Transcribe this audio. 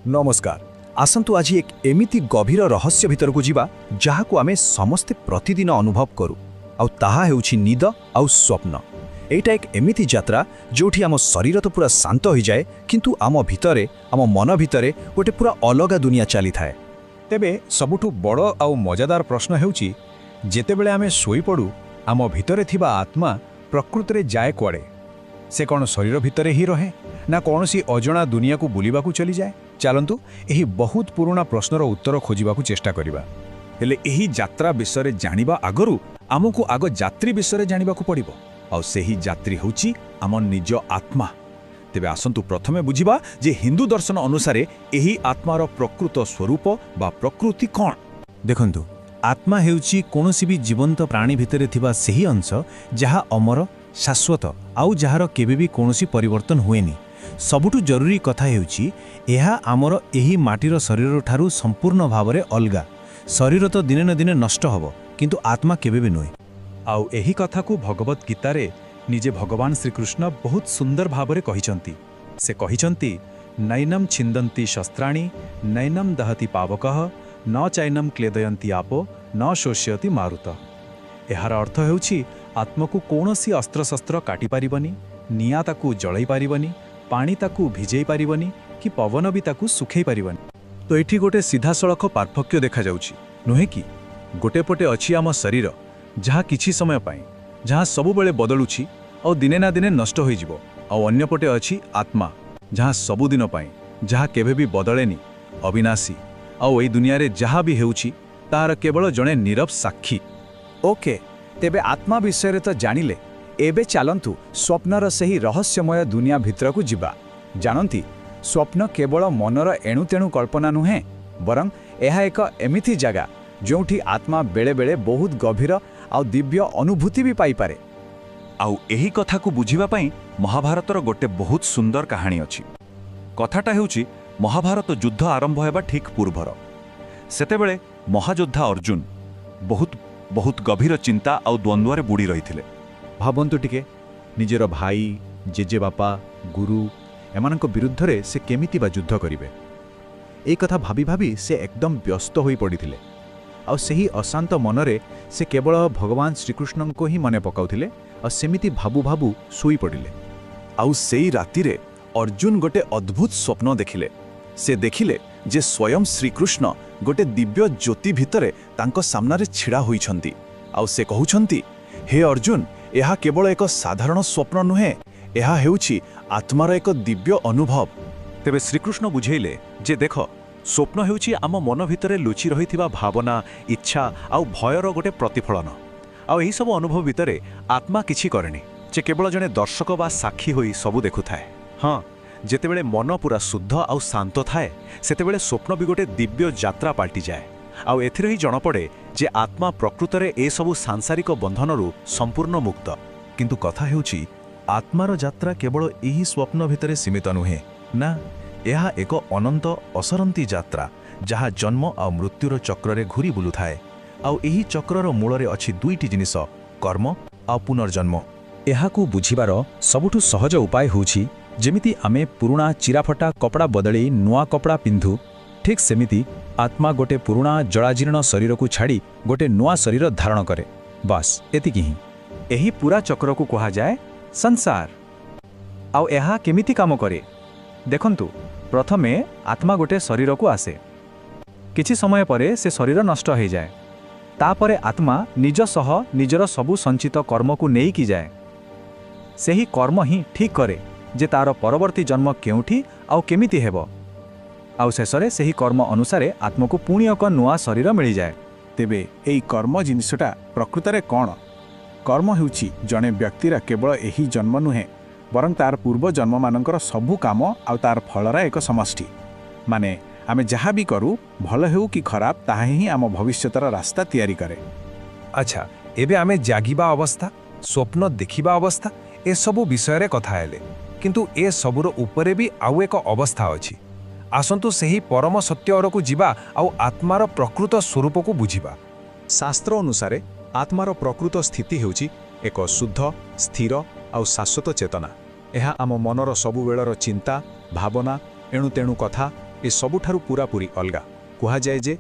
नमस्कार। आसंतु आज एक एमिति गभीर रहस्य भितर को जीवा जहाकु आमे समस्ते प्रतिदिन अनुभव करू आउ ताहा हेउछि निद आउ स्वप्न। एटा एक एमिति यात्रा जोठी आम शरीर तो पूरा शांत हो जाए किंतु आम भितरे आम मन भितरे गोटे पूरा अलगा दुनिया चली थाए। तेबे सबुठु बड़ आउ मजादार प्रश्न हेउछि जेतेबेले आमे सोई पड़ू आम भितरे थिबा आत्मा प्रकृति जाए कुआड़े? से कौन शरीर भितरे ही रहे ना कौनसी अजणा दुनिया को बुलिबाकू चली जाए? चलतु यही बहुत पुराना प्रश्नर उत्तर खोजिबाकू चेष्टा करिबा। हेले यही यात्रा विषय जानिबा आगरु आमको आग यात्री विषय जानिबाकू पड़िबो आउ सेही यात्री होउछि आम निज आत्मा। तेबे आसंतु प्रथमे बुझिबा जे हिंदू दर्शन अनुसार यही आत्मार प्रकृत स्वरूप बा प्रकृति कौन। देखंतु, आत्मा हेउछि कोनोसी भी जीवंत प्राणी भितरे थिबा सेही अंश जहा अमर शाश्वत आउ जहार केबे भी कोनोसी परिवर्तन हुएनी। सबुठु जरूरी कथा हेउछि एहा आमर एही माटीर शरीर ठारू संपूर्ण भावरे अलगा। शरीर तो दिने न दिने नष्ट हबो किंतु आत्मा केबे भी नुहे। आउ एही कथा को भगवत गीतारे निजे भगवान श्रीकृष्ण बहुत सुंदर भावरे कहिचंती। से कहिचंती नैनम छिंदंती शस्त्राणि नैनम दहति पावकः न चैनम क्लेदयंती आपो न शोष्यति मारुत। एहार अर्थ हेउछि आत्मा को कौनसी अस्त्रशस्त्र काटी पारिबनी, निया ताकू जळाई पारिबनी, पानी ताकू भिजेई पारिबनी कि पवन भी ताकू सुखै पारिबनी। तो एठी गोटे सीधासळख पार्थक्य देखा जाउछि नुहे कि गोटे पटे अछि आम शरीर जहा किछि समय पाई जहा सबु बेले बदलुछि और दिने ना दिने नष्ट होई जिवो, और अन्य पटे अछि आत्मा जहा सबु दिन पाई जहा केबे भी बदलेनी, अविनाशी और एई दुनिया रे जहा भी हेउछि तार केवल जणे नीरव साक्षी। ओके, तेबे आत्मा विषय तो जानिले एबे चलंतु स्वप्नर सही रहस्यमय दुनिया भितर को जिबा। जानती स्वप्न केवल मनर एणुतेणु कल्पना नुहे बरं यह एक एमिथि जगह जोठी आत्मा बेले बेले बहुत गभीर आ दिव्य अनुभूति भी पाई पारे। आउ एही कथा को बुझिबा पई महाभारतर गोटे बहुत सुंदर कहानी अछि। कथाटा हेउछि महाभारत युद्ध आरंभ हेबा ठीक पूर्वर। सेतेबेले महायोद्धा अर्जुन बहुत गभीर चिंता आउ द्वंद्वरे बुड़ी रहिथिले। भावंतु टिके निजेर भाई जेजे बापा गुरु एमानक विरुद्ध रे से केमिति बा युद्ध करिवे ए कथा भाबी भाबी से एकदम व्यस्त होई पड़िथिले। आ सेही अशांत मनरे से केवल भगवान श्रीकृष्ण को ही मने पकाउथिले और सेमिति भाबू भाबू सोई पड़िले। आउ सेई रातिरे अर्जुन गोटे अद्भुत स्वप्न देखिले। से देखिले जे स्वयं श्रीकृष्ण गोटे दिव्य ज्योति भितरे तांको सामनारे छिड़ा होइछंती। आउ से कहउछंती, हे अर्जुन, यह केवल एक साधारण स्वप्न नुहे, यह हेउछि आत्मार एक दिव्य अनुभव। तेबे श्रीकृष्ण बुझेइले जे देख, स्वप्न हेउछि आम मन भितरे लुचि रहिथिबा भावना, इच्छा आउ भयर गोटे प्रतिफलन। आउ एही सब अनुभव भितरे आत्मा किछि करेनी, जे केवल जने दर्शक बा साक्षी होई सबु देखुथाए। हाँ, जेतेबेले मन पूरा शुद्ध आउ शांत थाए सेतेबेले स्वप्न भी गोटे दिव्य यात्रा पाल्टी जाए। आउ एथिरे ही जणपड़े जे आत्मा प्रकृतरे ए सबु सांसारिक बंधनरू संपूर्ण मुक्त। किंतु कथा हेउछि आत्मार यात्रा केवल एही स्वप्न भितरे सीमित नुहे ना, यह एक अनंत असरंती यात्रा जहा जन्म आ मृत्युर चक्र रे घुरी बुलुथाए। आउ एही चक्रर मूलरे अछि दुईटी जिनिस, कर्म आ पुनर्जन्म। एहाकू बुझिबार सबुठु सहज उपाय होउछि जेमिति आमे पुरुणा चिराफटा कपड़ा बदली नुआ कपड़ा पिंधु, ठीक सेमिति आत्मा गोटे पुरुणा जलाजीर्ण शरीर को छाड़ी गोटे नुआ शरीर धारण करे। बस एतिकी ही एही पूरा चक्र को कहा जाए संसार। आउ एहा केमिति काम करे देखंतु, प्रथमे आत्मा गोटे शरीर को आसे, किछि समय परे से शरीर नष्ट हो जाए। तापरे आत्मा निज सह निजर सबु संचित कर्म को नेई की जाए। सेही कर्म ही ठीक करे जे तार परवर्ती जन्म केउठी आउ केमिति हेबो। आउ शेषरे सेही कर्म अनुसारे आत्मा को पुणी एक नुआ शरीर मिल जाए। तेबे एई कर्म जिनिसटा प्रकृतरे कौन? कर्म हेउछि जने व्यक्तिर केवल एही जन्म नुहे बरं तार पूर्व जन्म मानकर सबु काम आउ तार फलरा एक समष्टि। माने आमे जहा भी करू भल हेउ कि खराब ताहा ही आम भविष्यतर रास्ता तैयारी करे। अच्छा, एबे आमे जागिबा अवस्था, स्वप्न देखिबा अवस्था ए सबु विषय रे कथा हेले, किंतु ए सबुर उपरे भी आउ एक अवस्था अछि। आसंतु सेही परम सत्य ओरकू जिबा आउ आत्मार प्रकृत स्वरूप को बुझिबा। शास्त्र अनुसारे आत्मार प्रकृत स्थिति हेउछि एक शुद्ध स्थिर आउ शाश्वत चेतना। यह आम मनर सबुबेलर चिंता भावना एणुतेणु कथा ଏ ସବୁଠାରୁ ପୂରାପୂରି ଅଲଗା। କୁହାଯାଏ ଯେ